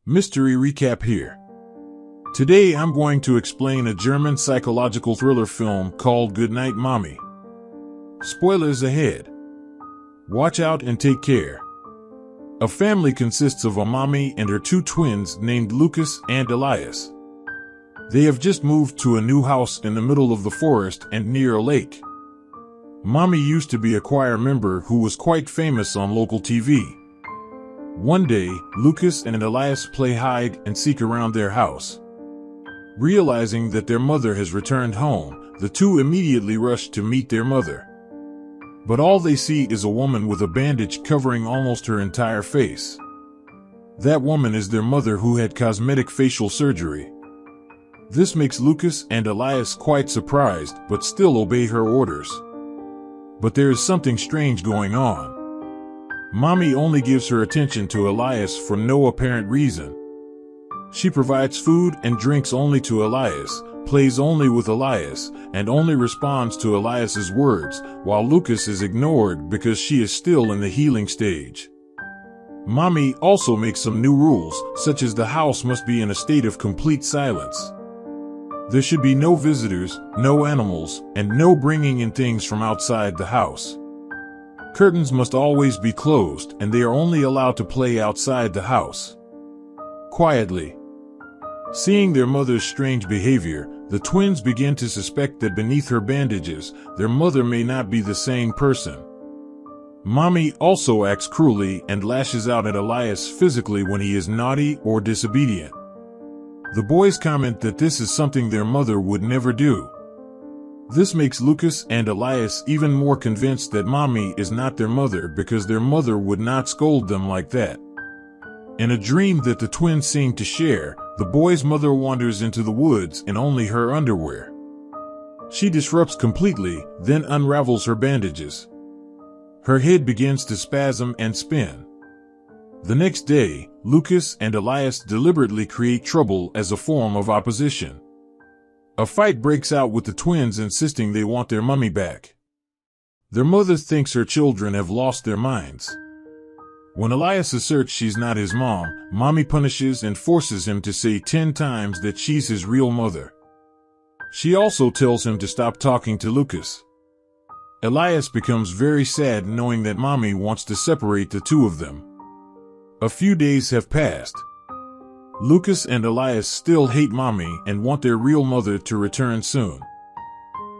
Mystery recap here. Today I'm going to explain a German psychological thriller film called Goodnight, Mommy. Spoilers ahead. Watch out and take care. A family consists of a mommy and her two twins named Lucas and Elias. They have just moved to a new house in the middle of the forest and near a lake. Mommy used to be a choir member who was quite famous on local TV. One day, Lucas and Elias play hide and seek around their house. Realizing that their mother has returned home, the two immediately rush to meet their mother. But all they see is a woman with a bandage covering almost her entire face. That woman is their mother who had cosmetic facial surgery. This makes Lucas and Elias quite surprised but still obey her orders. But there is something strange going on. Mommy only gives her attention to Elias for no apparent reason. She provides food and drinks only to Elias, plays only with Elias, and only responds to Elias's words, while Lucas is ignored because she is still in the healing stage. Mommy also makes some new rules, such as the house must be in a state of complete silence. There should be no visitors, no animals, and no bringing in things from outside the house. Curtains must always be closed, and they are only allowed to play outside the house. Quietly. Seeing their mother's strange behavior, the twins begin to suspect that beneath her bandages, their mother may not be the same person. Mommy also acts cruelly and lashes out at Elias physically when he is naughty or disobedient. The boys comment that this is something their mother would never do. This makes Lucas and Elias even more convinced that Mommy is not their mother because their mother would not scold them like that. In a dream that the twins seem to share, the boy's mother wanders into the woods in only her underwear. She disrupts completely, then unravels her bandages. Her head begins to spasm and spin. The next day, Lucas and Elias deliberately create trouble as a form of opposition. A fight breaks out with the twins insisting they want their mommy back. Their mother thinks her children have lost their minds. When Elias asserts she's not his mom, Mommy punishes and forces him to say 10 times that she's his real mother. She also tells him to stop talking to Lucas. Elias becomes very sad knowing that Mommy wants to separate the two of them. A few days have passed. Lucas and Elias still hate Mommy and want their real mother to return soon.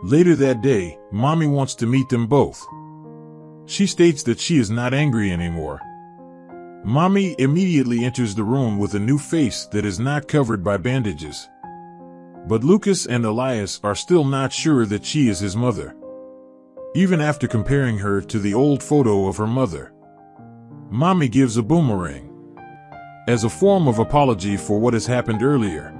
Later that day, Mommy wants to meet them both. She states that she is not angry anymore. Mommy immediately enters the room with a new face that is not covered by bandages. But Lucas and Elias are still not sure that she is his mother, even after comparing her to the old photo of her mother. Mommy gives a boomerang as a form of apology for what has happened earlier.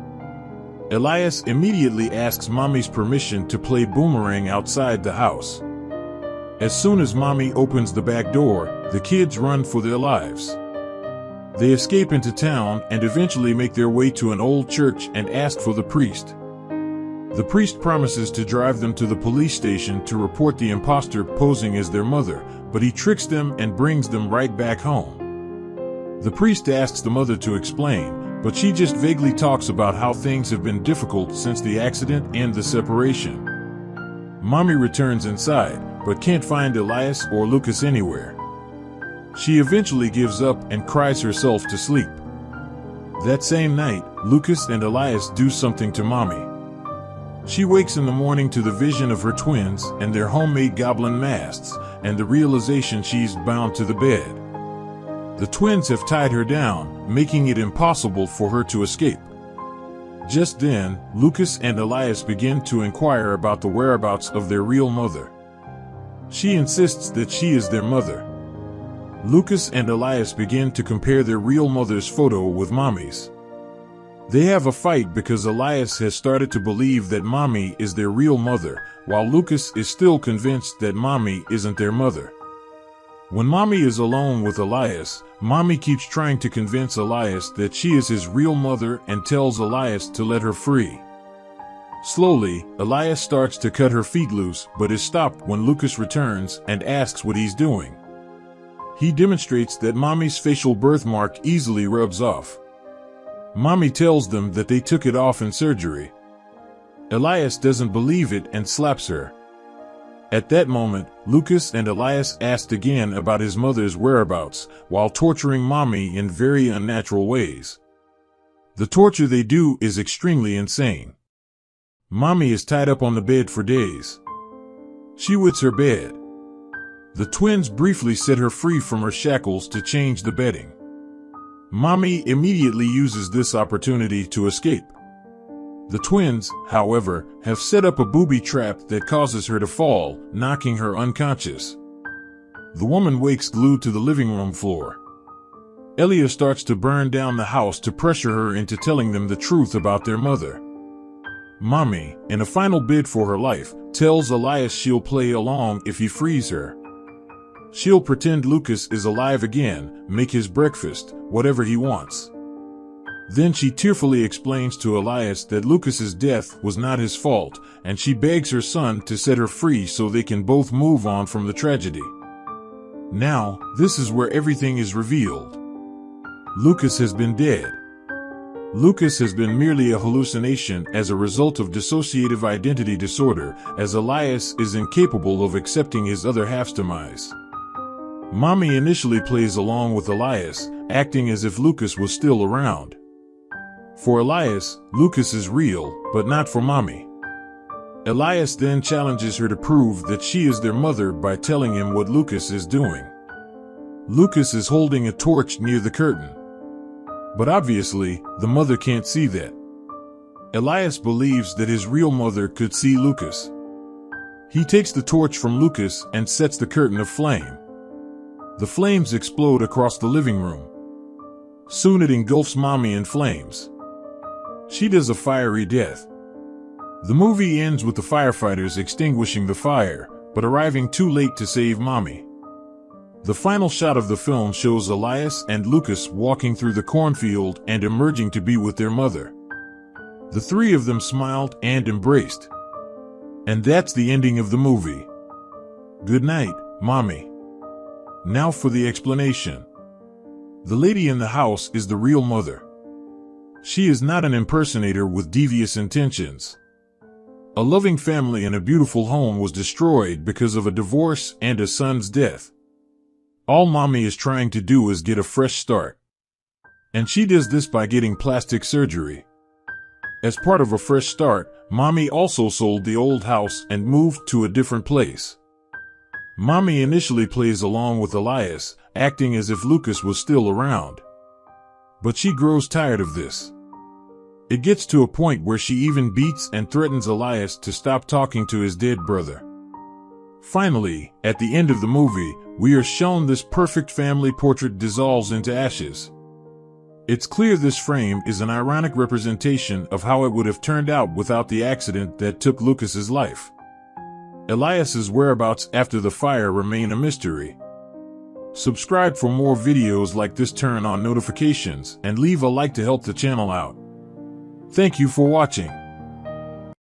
Elias immediately asks Mommy's permission to play boomerang outside the house. As soon as Mommy opens the back door, the kids run for their lives. They escape into town and eventually make their way to an old church and ask for the priest. The priest promises to drive them to the police station to report the imposter posing as their mother, but he tricks them and brings them right back home. The priest asks the mother to explain, but she just vaguely talks about how things have been difficult since the accident and the separation. Mommy returns inside, but can't find Elias or Lucas anywhere. She eventually gives up and cries herself to sleep. That same night, Lucas and Elias do something to Mommy. She wakes in the morning to the vision of her twins and their homemade goblin masks, and the realization she's bound to the bed. The twins have tied her down, making it impossible for her to escape. Just then, Lucas and Elias begin to inquire about the whereabouts of their real mother. She insists that she is their mother. Lucas and Elias begin to compare their real mother's photo with Mommy's. They have a fight because Elias has started to believe that Mommy is their real mother, while Lucas is still convinced that Mommy isn't their mother. When Mommy is alone with Elias, Mommy keeps trying to convince Elias that she is his real mother and tells Elias to let her free. Slowly, Elias starts to cut her feet loose but is stopped when Lucas returns and asks what he's doing. He demonstrates that Mommy's facial birthmark easily rubs off. Mommy tells them that they took it off in surgery. Elias doesn't believe it and slaps her. At that moment, Lucas and Elias asked again about his mother's whereabouts, while torturing Mommy in very unnatural ways. The torture they do is extremely insane. Mommy is tied up on the bed for days. She wets her bed. The twins briefly set her free from her shackles to change the bedding. Mommy immediately uses this opportunity to escape. The twins, however, have set up a booby trap that causes her to fall, knocking her unconscious. The woman wakes glued to the living room floor. Elia starts to burn down the house to pressure her into telling them the truth about their mother. Mommy, in a final bid for her life, tells Elias she'll play along if he frees her. She'll pretend Lucas is alive again, make his breakfast, whatever he wants. Then she tearfully explains to Elias that Lucas's death was not his fault, and she begs her son to set her free so they can both move on from the tragedy. Now, this is where everything is revealed. Lucas has been dead. Lucas has been merely a hallucination as a result of dissociative identity disorder, as Elias is incapable of accepting his other half's demise. Mommy initially plays along with Elias, acting as if Lucas was still around. For Elias, Lucas is real, but not for Mommy. Elias then challenges her to prove that she is their mother by telling him what Lucas is doing. Lucas is holding a torch near the curtain. But obviously, the mother can't see that. Elias believes that his real mother could see Lucas. He takes the torch from Lucas and sets the curtain aflame. The flames explode across the living room. Soon it engulfs Mommy in flames. She does a fiery death. The movie ends with the firefighters extinguishing the fire, but arriving too late to save Mommy. The final shot of the film shows Elias and Lucas walking through the cornfield and emerging to be with their mother. The three of them smiled and embraced. And that's the ending of the movie. Good night, Mommy. Now for the explanation. The lady in the house is the real mother. She is not an impersonator with devious intentions. A loving family and a beautiful home was destroyed because of a divorce and a son's death. All Mommy is trying to do is get a fresh start. And she does this by getting plastic surgery. As part of a fresh start, Mommy also sold the old house and moved to a different place. Mommy initially plays along with Elias, acting as if Lucas was still around. But she grows tired of this. It gets to a point where she even beats and threatens Elias to stop talking to his dead brother. Finally, at the end of the movie, we are shown this perfect family portrait dissolves into ashes. It's clear this frame is an ironic representation of how it would have turned out without the accident that took Lucas's life. Elias's whereabouts after the fire remain a mystery. Subscribe for more videos like this, turn on notifications, and leave a like to help the channel out. Thank you for watching.